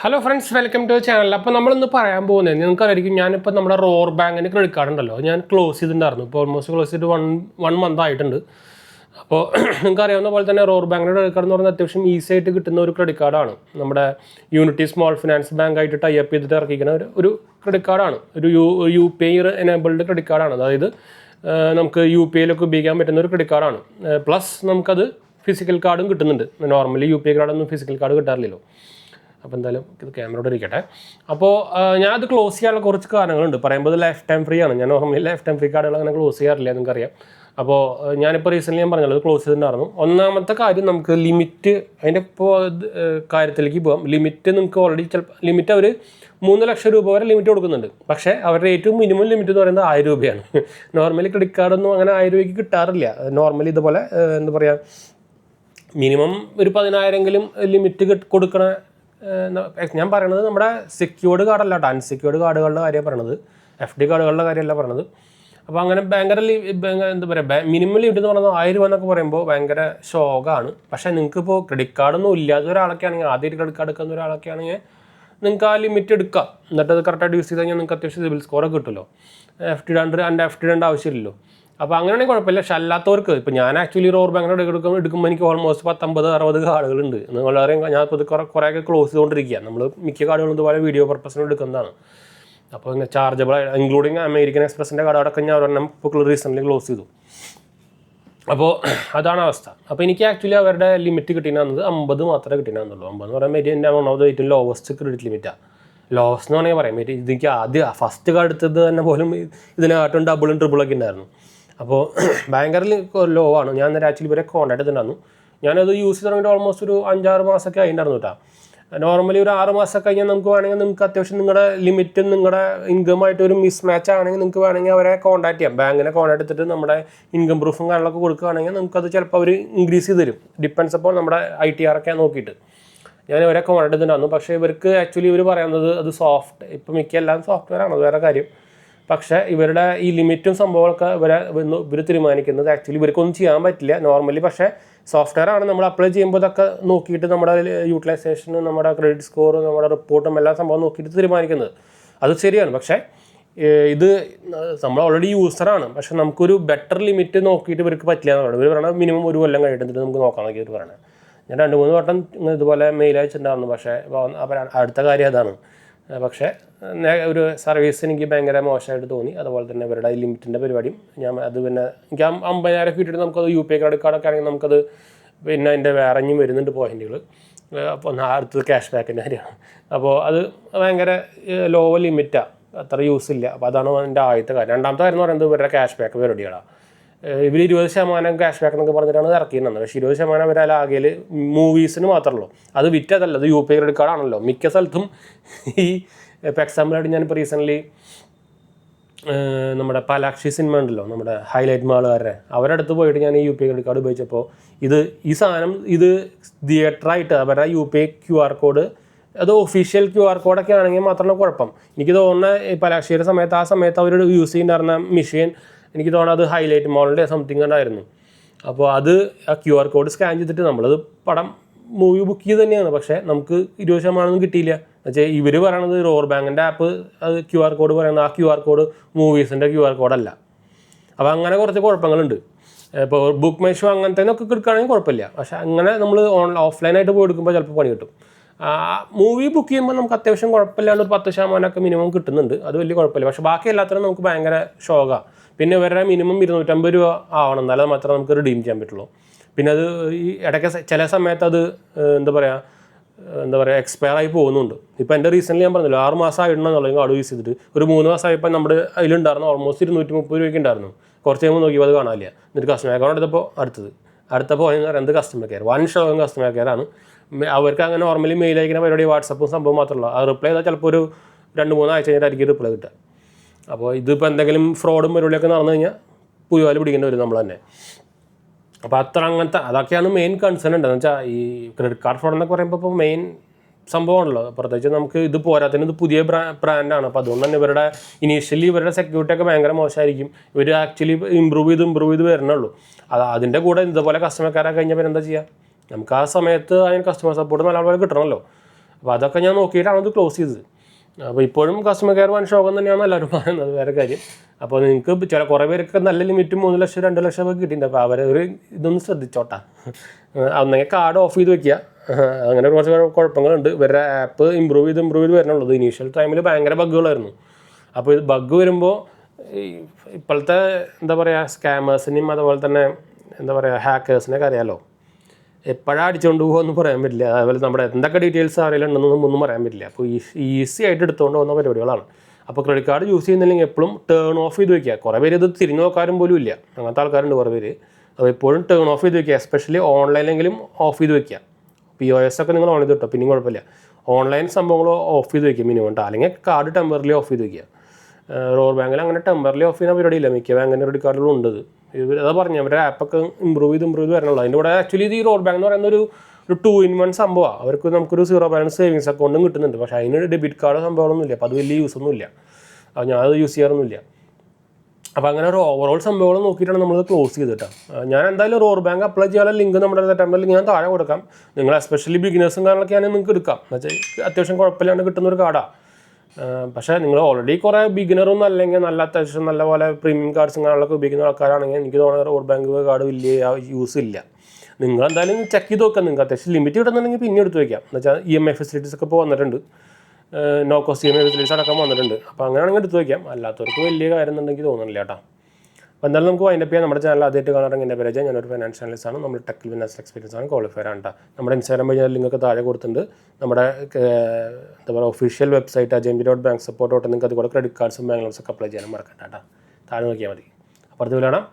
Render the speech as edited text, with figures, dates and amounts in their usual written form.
Hello friends, welcome to channel. അപ്പോൾ നമ്മളിന്ന് പറയാൻ പോകുന്നത് നിങ്ങൾക്കറിയായിരിക്കും, ഞാനിപ്പോൾ നമ്മുടെ റോർ ബാങ്കിൻ്റെ ക്രെഡിറ്റ് കാർഡ് ഉണ്ടല്ലോ, ഞാൻ ക്ലോസ് ചെയ്തിട്ടുണ്ടായിരുന്നു. ഇപ്പോൾ ഓൾമോസ്റ്റ് ക്ലോസ് ചെയ്തിട്ട് വൺ മന്ത് ആയിട്ടുണ്ട്. അപ്പോൾ നിങ്ങൾക്ക് അറിയാവുന്ന പോലെ തന്നെ റോർ ബാങ്കിൻ്റെ ക്രെഡിറ്റ് കാർഡ് എന്ന് പറഞ്ഞാൽ അത്യാവശ്യം ഈസി ആയിട്ട് കിട്ടുന്ന ഒരു ക്രെഡിറ്റ് കാർഡാണ്. നമ്മുടെ യൂണിറ്റി സ്മോൾ ഫിനാൻസ് ബാങ്ക് ആയിട്ട് ടൈ അപ്പ് ചെയ്തിട്ട് ഇറക്കിക്കുന്ന ഒരു ക്രെഡിറ്റ് കാർഡാണ്. ഒരു U P I enabled credit കാർഡാണ്. അതായത് നമുക്ക് യു പി ഐയിലൊക്കെ ഉപയോഗിക്കാൻ പറ്റുന്ന ഒരു ക്രെഡിറ്റ് കാർഡാണ്. പ്ലസ് നമുക്കത് ഫിസിക്കൽ കാർഡും കിട്ടുന്നുണ്ട്. നോർമലി യു പി ഐ കാർഡൊന്നും ഫിസിക്കൽ കാർഡ് കിട്ടാറില്ലല്ലോ. അപ്പോൾ എന്തായാലും ഇത് ക്യാമറയോടെ ഇരിക്കട്ടെ. അപ്പോൾ ഞാനത് ക്ലോസ് ചെയ്യാനുള്ള കുറച്ച് കാരണങ്ങളുണ്ട്. പറയുമ്പോൾ ലൈഫ് ടൈം ഫ്രീ ആണ്. ഞാൻ നോർമലി ലൈഫ് ടൈം ഫ്രീ കാർഡുകൾ അങ്ങനെ ക്ലോസ് ചെയ്യാറില്ല, നിങ്ങൾക്കറിയാം. അപ്പോൾ ഞാനിപ്പോൾ റീസെൻ്റ്ലി ഞാൻ പറഞ്ഞത് ക്ലോസ് ചെയ്തിട്ടുണ്ടായിരുന്നു. ഒന്നാമത്തെ കാര്യം, നമുക്ക് ലിമിറ്റ്, അതിൻ്റെ ഇപ്പോൾ കാര്യത്തിലേക്ക് പോകാം. ലിമിറ്റ് നിങ്ങൾക്ക് ഓൾറെഡി ചിലപ്പോൾ ലിമിറ്റ് അവർ 3 ലക്ഷം രൂപ വരെ ലിമിറ്റ് കൊടുക്കുന്നുണ്ട്. പക്ഷേ അവരുടെ ഏറ്റവും മിനിമം ലിമിറ്റ് എന്ന് പറയുന്നത് 1000 രൂപയാണ്. നോർമലി ക്രെഡിറ്റ് കാർഡൊന്നും അങ്ങനെ 1000 രൂപയ്ക്ക് കിട്ടാറില്ല. നോർമലി ഇതുപോലെ എന്താ പറയുക, മിനിമം ഒരു 10,000 ലിമിറ്റ് കൊടുക്കണ. ഞാൻ പറയണത് നമ്മുടെ സെക്യൂർഡ് കാർഡല്ല കേട്ടോ, അൺസെക്യൂർഡ് കാർഡുകളുടെ കാര്യമാണ് പറയണത്, FD കാർഡുകളുടെ കാര്യമല്ല പറയണത്. അപ്പോൾ അങ്ങനെ ഭയങ്കര എന്താ പറയുക, മിനിമം ലിമിറ്റ് എന്ന് പറയുന്നത് 1000 രൂപ എന്നൊക്കെ പറയുമ്പോൾ ഭയങ്കര ഷോക്കാണ്. പക്ഷേ നിങ്ങൾക്കിപ്പോൾ ക്രെഡിറ്റ് കാർഡൊന്നും ഇല്ലാത്ത ഒരാളൊക്കെ ആണെങ്കിൽ, ആദ്യമായിട്ട് ക്രെഡിറ്റ് കാർഡ് എടുക്കുന്ന ഒരാളൊക്കെ ആണെങ്കിൽ നിങ്ങൾക്ക് ആ ലിമിറ്റ് എടുക്കാം. എന്നിട്ട് അത് കറക്റ്റായിട്ട് യൂസ് ചെയ്ത് കഴിഞ്ഞാൽ നിങ്ങൾക്ക് അത്യാവശ്യം സിബിൽ സ്കോറൊക്കെ കിട്ടുമല്ലോ. FD ഇടേണ്ട ആവശ്യമില്ലല്ലോ. അപ്പോൾ അങ്ങനെയാണെങ്കിൽ കുഴപ്പമില്ല. പക്ഷെ അല്ലാത്തവർക്ക്, ഇപ്പോൾ ഞാൻ ആക്ച്വലി റോർ ബാങ്കിനോട് എടുക്കുമ്പോൾ എനിക്ക് ഓൾമോസ്റ്റ് 50-60 കാർഡുകളുണ്ട്. വളരെ ഞാനിപ്പോൾ ഇത് കുറേയൊക്കെ ക്ലോസ് ചെയ്തുകൊണ്ടിരിക്കുക. നമ്മൾ മിക്ക കാർഡുകളും ഇതുപോലെ വീഡിയോ പർപ്പസിന് എടുക്കുന്നതാണ്. അപ്പോൾ ഇങ്ങനെ ചാർജബിൾ, ഇൻക്ലൂഡിങ് അമേരിക്കൻ എക്സ്പ്രസിൻ്റെ കാർഡൊക്കെ ഞാൻ ഒരെണ്ണം ഇപ്പോൾ റീസെൻ്റ്ലി ക്ലോസ് ചെയ്തു. അപ്പോൾ അതാണ് അവസ്ഥ. അപ്പോൾ എനിക്ക് ആക്ച്വലി അവരുടെ ലിമിറ്റ് കിട്ടിയിരുന്നത് 50 മാത്രമേ കിട്ടിയിരുന്നുള്ളൂ. 50 എന്ന് പറയുമ്പോൾ എൻ്റെ വൺ ഓഫ് ദ ഏറ്റവും ലോവസ്റ്റ് ക്രെഡിറ്റ് ലിമിറ്റാണ്. ലോവസ്റ്റ് എന്ന് വേണമെങ്കിൽ പറയാം. ഇതെനിക്ക് ആദ്യം ഫസ്റ്റ് കാർഡ് എടുത്തത് തന്നെ പോലും ഇതിനകത്തും ഡബിളും ട്രിപ്പിളൊക്കെ ഉണ്ടായിരുന്നു. അപ്പോൾ ഭയങ്കര ലോ ആണ്. ഞാൻ നേരെ ആക്ച്വലി ഇവരെ കോൺടാക്ട് ചെയ്തിട്ടുണ്ടായിരുന്നു. ഞാനത് യൂസ് ചെയ്ത് തുടങ്ങിയിട്ട് ഓൾമോസ്റ്റ് ഒരു 5-6 മാസമൊക്കെ ആയിട്ടുണ്ടായിരുന്നു കേട്ടോ. നോർമലി ഒരു 6 മാസം കഴിഞ്ഞാൽ നമുക്ക് വേണമെങ്കിൽ നിങ്ങൾക്ക് അത്യാവശ്യം നിങ്ങളുടെ ലിമിറ്റും നിങ്ങളുടെ ഇൻകമായിട്ട് ഒരു മിസ് മാച്ച് ആണെങ്കിൽ നിങ്ങൾക്ക് വേണമെങ്കിൽ അവരെ കോൺടാക്ട് ചെയ്യാം. ബാങ്കിനെ കോൺടാക്ട് ചെയ്തിട്ട് നമ്മുടെ ഇൻകം പ്രൂഫും കാര്യങ്ങളൊക്കെ കൊടുക്കുകയാണെങ്കിൽ നമുക്കത് ചിലപ്പോൾ അവർ ഇൻക്രീസ് ചെയ്ത് തരും. ഡിപ്പെൻസ് അപ്പോൾ നമ്മുടെ ITR ഒക്കെ നോക്കിയിട്ട് ഞാൻ ഇവരെ കോൺടാക്ട് ചെയ്തിട്ടുണ്ടായിരുന്നു. പക്ഷേ ഇവർക്ക് ആക്ച്വലി ഇവർ പറയുന്നത് അത് സോഫ്റ്റ്, ഇപ്പം മിക്കെല്ലാം സോഫ്റ്റ്വെയർ ആണ്, വേറെ കാര്യം. പക്ഷേ ഇവരുടെ ഈ ലിമിറ്റും സംഭവങ്ങളൊക്കെ ഇവർ തീരുമാനിക്കുന്നത് ആക്ച്വലി ഇവർക്കൊന്നും ചെയ്യാൻ പറ്റില്ല നോർമലി. പക്ഷേ സോഫ്റ്റ്വെയർ ആണ്. നമ്മൾ അപ്ലൈ ചെയ്യുമ്പോൾ ഇതൊക്കെ നോക്കിയിട്ട് നമ്മുടെ യൂട്ടിലൈസേഷനും നമ്മുടെ ക്രെഡിറ്റ് സ്കോറും നമ്മുടെ റിപ്പോർട്ടും എല്ലാ സംഭവം നോക്കിയിട്ട് തീരുമാനിക്കുന്നത്. അത് ശരിയാണ്. പക്ഷേ ഇത് നമ്മൾ ഓൾറെഡി യൂസറാണ്. പക്ഷെ നമുക്കൊരു ബെറ്റർ ലിമിറ്റ് നോക്കിയിട്ട് ഇവർക്ക് പറ്റില്ല എന്ന് പറയുന്നത്. ഇവർ പറയണത് മിനിമം 1 കൊല്ലം കഴിഞ്ഞിട്ട് നമുക്ക് നോക്കാമെന്നൊക്കെ ഇവർ പറയണത്. ഞാൻ 2-3 വട്ടം ഇതുപോലെ മെയിൽ അയച്ചിട്ടുണ്ടായിരുന്നു. പക്ഷേ അടുത്ത കാര്യം അതാണ്. പക്ഷേ ഒരു സർവീസ് എനിക്ക് ഭയങ്കര മോശമായിട്ട് തോന്നി. അതുപോലെ തന്നെ ഇവരുടെ ലിമിറ്റിൻ്റെ പരിപാടിയും അത് പിന്നെ എനിക്ക് 50,000 കിട്ടിയിട്ട് നമുക്കത് UPI ക്രെഡിറ്റ് കാർഡൊക്കെ ആണെങ്കിൽ നമുക്കത് പിന്നെ അതിൻ്റെ വേറെ ഇനിയും വരുന്നുണ്ട് പോയിൻറ്റുകൾ. അപ്പോൾ അടുത്തത് ക്യാഷ് ബാക്കിൻ്റെ കാര്യമാണ്. അപ്പോൾ അത് ഭയങ്കര ലോ ലിമിറ്റാണ്, അത്ര യൂസ് ഇല്ല. അപ്പോൾ അതാണ് എൻ്റെ ആദ്യത്തെ കാര്യം. രണ്ടാമത്തെ കാര്യം എന്ന് പറയുന്നത് ഇവരുടെ ക്യാഷ് ബാക്ക് പരിപാടികളാണ്. ഇവർ 20% ക്യാഷ് ബാക്ക് എന്നൊക്കെ പറഞ്ഞിട്ടാണ് ഇറക്കിയിരുന്നത്. പക്ഷേ 20% ഇവരാൽ ആകെയിൽ മൂവീസിന് മാത്രമല്ലോ. അത് വിറ്റതല്ല, അത് UPI ക്രെഡിറ്റ് കാർഡാണല്ലോ. മിക്ക സ്ഥലത്തും ഈ ഇപ്പോൾ എക്സാമ്പിളായിട്ട് ഞാനിപ്പോൾ റീസെൻ്റ്ലി നമ്മുടെ പാലാക്ഷി സിനിമ ഉണ്ടല്ലോ, നമ്മുടെ ഹൈലൈറ്റ് മാളുകാരുടെ, അവരുടെ അടുത്ത് പോയിട്ട് ഞാൻ ഈ UPI ക്രെഡിറ്റ് കാർഡ് ഉപയോഗിച്ചപ്പോൾ ഈ സാധനം തിയേറ്ററായിട്ട് അവരുടെ UPI QR കോഡ്, അത് ഒഫീഷ്യൽ QR കോഡൊക്കെ ആണെങ്കിൽ മാത്രമല്ല കുഴപ്പം. എനിക്ക് തോന്നുന്ന പാലാക്ഷിയുടെ സമയത്ത്, ആ സമയത്ത് അവർ യൂസ് ചെയ്യുന്ന മെഷീൻ എനിക്ക് തോന്നുന്നത് അത് ഹൈലൈറ്റ് മാളിൻ്റെ സംതിങ് ഉണ്ടായിരുന്നു. അപ്പോൾ അത് ആ QR കോഡ് സ്കാൻ ചെയ്തിട്ട് നമ്മളത് മൂവി ബുക്ക് ചെയ്ത് തന്നെയാണ്. പക്ഷേ നമുക്ക് 20% കിട്ടിയില്ല. എന്നുവെച്ചാൽ ഇവർ പറയണത് റോർ ബാങ്കിൻ്റെ ആപ്പ് അത് QR കോഡ് പറയുന്നത്, ആ QR കോഡ് മൂവീസിൻ്റെ QR കോഡല്ല. അപ്പോൾ അങ്ങനെ കുറച്ച് കുഴപ്പങ്ങളുണ്ട്. ഇപ്പോൾ ബുക്ക് മൈ ഷോ അങ്ങനത്തെ ഒക്കെ എടുക്കുകയാണെങ്കിൽ കുഴപ്പമില്ല. പക്ഷേ അങ്ങനെ നമ്മൾ ഓഫ്ലൈനായിട്ട് പോയി എടുക്കുമ്പോൾ ചിലപ്പോൾ പണി കിട്ടും. മൂവി ബുക്ക് ചെയ്യുമ്പോൾ നമുക്ക് അത്യാവശ്യം കുഴപ്പമില്ലാണ്ട് ഒരു 10% മിനിമം കിട്ടുന്നുണ്ട്. അത് വലിയ കുഴപ്പമില്ല. പക്ഷേ ബാക്കി എല്ലാത്തിനും നമുക്ക് ഭയങ്കര ഷോക്കാണ്. പിന്നെ ഇവരുടെ മിനിമം 250 രൂപ ആവണം, എന്നാലും മാത്രമേ നമുക്ക് റിഡീം ചെയ്യാൻ പറ്റുള്ളൂ. പിന്നെ അത് ഈ ഇടയ്ക്ക് ചില സമയത്ത് അത് എന്താ പറയുക എക്സ്പയർ ആയി പോകുന്നുണ്ട്. ഇപ്പോൾ എൻ്റെ റീസെൻ്റ്ലി ഞാൻ പറഞ്ഞല്ലോ 6 മാസം ആയിട്ടുണ്ടെന്നുള്ള കാർഡ് യൂസ് ചെയ്തിട്ട് ഒരു 3 മാസമായപ്പോൾ നമ്മുടെ അതിലുണ്ടായിരുന്നു ഓൾമോസ്റ്റ് 230 രൂപയ്ക്ക് ഉണ്ടായിരുന്നു. കുറച്ച് കഴിയുമ്പോൾ നോക്കിയപ്പോൾ അത് കാണാനില്ല. എന്നിട്ട് കസ്റ്റമർ കെയർ എടുത്തപ്പോൾ അടുത്തപ്പോൾ എന്ന് പറയുന്നത് customer care, one show customer care ആണ്. അവർക്ക് അങ്ങനെ നോർമലി മെയിൽ അയക്കുന്ന പരിപാടി വാട്സപ്പും സംഭവം മാത്രമല്ല. അത് റിപ്ലൈ ചെയ്താൽ ചിലപ്പോൾ ഒരു 2-3 ആഴ്ച കഴിഞ്ഞിട്ടായിരിക്കും റിപ്ലൈ കിട്ടുക. അപ്പോൾ ഇതിപ്പോൾ എന്തെങ്കിലും ഫ്രോഡും പരിപാടിയൊക്കെ നടന്നു കഴിഞ്ഞാൽ പുതുവാല് പിടിക്കേണ്ടി വരും നമ്മൾ തന്നെ. അപ്പോൾ അതൊക്കെയാണ് മെയിൻ കൺസേൺ ഉണ്ടെന്ന് വെച്ചാൽ ഈ ക്രെഡിറ്റ് കാർഡ് ഫ്രോഡ് എന്നൊക്കെ പറയുമ്പോൾ ഇപ്പോൾ മെയിൻ സംഭവമാണല്ലോ. പ്രത്യേകിച്ച് നമുക്ക് ഇത് പോരാത്തതിന് ഇത് പുതിയ ബ്രാൻഡാണ്. അപ്പോൾ അതുകൊണ്ട് തന്നെ ഇവരുടെ സെക്യൂരിറ്റി ഒക്കെ ഭയങ്കര മോശമായിരിക്കും. ഇവർ ആക്ച്വലി ഇമ്പ്രൂവ് ചെയ്ത് വരണുള്ളൂ. അതിൻ്റെ കൂടെ ഇതുപോലെ കസ്റ്റമർ കെയർ കഴിഞ്ഞാൽ പിന്നെ എന്താ ചെയ്യുക? നമുക്ക് ആ സമയത്ത് അതിന് കസ്റ്റമർ സപ്പോർട്ട് നല്ലപോലെ കിട്ടണമല്ലോ. അപ്പോൾ അതൊക്കെ ഞാൻ നോക്കിയിട്ടാണ് ഇത് ക്ലോസ് ചെയ്തത്. അപ്പോൾ ഇപ്പോഴും കസ്റ്റമർ കെയർ വൻ ശോകം തന്നെയാണ് എല്ലാവരും പറയുന്നത്, വേറെ കാര്യം. അപ്പോൾ നിങ്ങൾക്ക് കുറേ പേരൊക്കെ നല്ല ലിമിറ്റും 3 ലക്ഷം 2 ലക്ഷം ഒക്കെ കിട്ടിയിട്ടുണ്ട്. അപ്പോൾ അവരൊരു ഇതൊന്ന് ശ്രദ്ധിച്ചോട്ടാ. അന്നെങ്കിൽ കാർഡ് ഓഫ് ചെയ്ത് വെക്കുക. അങ്ങനെ കുറച്ച് കുഴപ്പങ്ങളുണ്ട്. ഇവരുടെ ആപ്പ് ഇമ്പ്രൂവ് ചെയ്ത് വരണുള്ളത്. ഇനീഷ്യൽ ടൈമിൽ ഭയങ്കര ബഗ്ഗുകളായിരുന്നു. അപ്പോൾ ഇത് ബഗ്ഗ് വരുമ്പോൾ ഇപ്പോഴത്തെ എന്താ പറയുക സ്കാമേഴ്സിനെയും അതുപോലെ തന്നെ എന്താ പറയുക ഹാക്കേഴ്സിനൊക്കെ അറിയാമല്ലോ, എപ്പോഴാണ് അടിച്ചുകൊണ്ട് പോകുമെന്ന് പറയാൻ പറ്റില്ല. അതുപോലെ നമ്മുടെ എന്തൊക്കെ ഡീറ്റെയിൽസ് അറിയില്ലെന്നൊന്നും ഒന്നും പറയാൻ പറ്റില്ല. അപ്പോൾ ഈസി ആയിട്ട് എടുത്തുകൊണ്ട് പോകുന്ന പരിപാടികളാണ്. അപ്പോൾ ക്രെഡിറ്റ് കാർഡ് യൂസ് ചെയ്യുന്നില്ലെങ്കിൽ എപ്പോഴും ടേൺ ഓഫ് ചെയ്ത് വയ്ക്കുക. കുറേ പേര് ഇത് തിരിഞ്ഞു നോക്കാനും പോലും ഇല്ല, അങ്ങനത്തെ ആൾക്കാരുണ്ട് കുറേ പേര്. അപ്പോൾ എപ്പോഴും ടേൺ ഓഫ് ചെയ്ത് വയ്ക്കുക, എസ്പെഷ്യലി ഓൺലൈനിലെങ്കിലും ഓഫ് ചെയ്ത് വയ്ക്കുക. POS ഒക്കെ നിങ്ങൾ ഓൺ ചെയ്ത് കിട്ടും, പിന്നെയും കുഴപ്പമില്ല. ഓൺലൈൻ സംഭവങ്ങൾ ഓഫ് ചെയ്ത് വയ്ക്കുക മിനിമം കേട്ടോ. അല്ലെങ്കിൽ കാർഡ് ടെമ്പറലി ഓഫ് ചെയ്ത് വയ്ക്കുക. റോർ ബാങ്കിൽ അങ്ങനെ ടെമ്പറലി ഓഫ് ചെയ്യുന്ന പരിപാടിയില്ല, മിക്ക ബാങ്കിൻ്റെ ക്രെഡിറ്റ് കാർഡുകളും ഉണ്ട്. അതാ പറഞ്ഞു അവരുടെ ആപ്പൊക്കെ ഇമ്പ്രൂവ് ചെയ്ത് വരണുള്ളൂ. അതിൻ്റെ കൂടെ ആക്ച്വലി ഇത് ഈ റോർ ബാങ്ക് എന്ന് പറയുന്ന ഒരു 2-in-1 സംഭവമാണ്. അവർക്ക് നമുക്കൊരു 0 ബാലൻസ് സേവിങ്സ് അക്കൗണ്ടും കിട്ടുന്നുണ്ട്. പക്ഷേ അതിന് ഡെബിറ്റ് കാർഡ് സംഭവങ്ങളൊന്നുമില്ല. അപ്പോൾ അത് വലിയ യൂസൊന്നുമില്ല. അപ്പോൾ ഞാനത് യൂസ് ചെയ്യാറൊന്നുമില്ല. അപ്പോൾ അങ്ങനെ ഒരു ഓവറോൾ സംഭവങ്ങൾ നോക്കിയിട്ടാണ് നമ്മളിത് ക്ലോസ് ചെയ്തിട്ടാണ്. ഞാൻ എന്തായാലും റോർ ബാങ്ക് അപ്ലൈ ചെയ്യാനുള്ള ലിങ്ക് നമ്മുടെ സെപ്റ്റംബറിൽ ഞാൻ താഴെ കൊടുക്കാം. നിങ്ങൾ എസ്പെഷ്യലി ബിഗിനേഴ്സും കാര്യങ്ങളൊക്കെ ആണെങ്കിൽ നിങ്ങൾക്ക് എടുക്കാം. എന്ന് വെച്ചാൽ അത്യാവശ്യം കുഴപ്പമില്ലാണ്ട് കിട്ടുന്ന ഒരു കാർഡാണ്. പക്ഷേ നിങ്ങൾ ഓൾറെഡി കുറേ ബിഗിനറൊന്നും അല്ലെങ്കിൽ നല്ല അത്യാവശ്യം നല്ല പോലെ പ്രീമിയം കാർഡ്സും കാര്യങ്ങളൊക്കെ ഉപയോഗിക്കുന്ന ആൾക്കാരാണെങ്കിൽ എനിക്ക് തോന്നുന്നത് റോർ ബാങ്ക് കാർഡ് വലിയ യൂസ് ഇല്ല. നിങ്ങൾ എന്തായാലും ചെക്ക് ചെയ്ത് നോക്കാം. നിങ്ങൾക്ക് അത്യാവശ്യം ലിമിറ്റ് കിട്ടുന്നുണ്ടെങ്കിൽ പിന്നെ എടുത്ത് വയ്ക്കാം. എന്ന് വെച്ചാൽ EMI ഫെസിലിറ്റീസ് ഒക്കെ ഇപ്പോൾ വന്നിട്ടുണ്ട്, നോ കോസ്റ്റ് EMI ഫെസിലിറ്റീസ് അടക്കം വന്നിട്ടുണ്ട്. അപ്പോൾ അങ്ങനെയാണെങ്കിൽ എടുത്ത് വയ്ക്കാം. അല്ലാത്തവർക്ക് വലിയ കാര്യം എന്നുണ്ടെങ്കിൽ തോന്നുന്നില്ല കേട്ടോ. അപ്പോൾ എന്തായാലും നമുക്ക് വൈൻഡപ്പ് ചെയ്യാം. നമ്മുടെ ചാനൽ ആദ്യമായിട്ട് കാണാറുണ്ടെങ്കിൽ എൻ്റെ പേര് ഞാനൊരു ഫൈനാൻഷ്യൽ അനലിസ്റ്റ് ആണ്. നമ്മൾ ടെക്കിൽ ഫിനാൻഷ്യൽ എക്സ്പീരിയൻസ് ആണ്, ക്വാളിഫയർ ആണ് കേട്ടോ. നമ്മുടെ ഇൻസ്റ്റാഗ്രാം പേജ് ലിങ്കൊക്കെ താഴെ കൊടുത്തിട്ടുണ്ട്. നമ്മുടെ എന്താ പറയുക ഒഫീഷ്യൽ വെബ്സൈറ്റ് ajmp.banksupport നിങ്ങൾക്ക് അതുകൂടെ ക്രെഡിറ്റ് കാർഡ്സും ബാങ്ക് ലോൺസൊക്കെ അപ്ലൈ ചെയ്യാനും മറക്കണ്ട കേട്ടോ. താഴെ നോക്കിയാൽ മതി. അപ്പുറത്ത് കാണാം.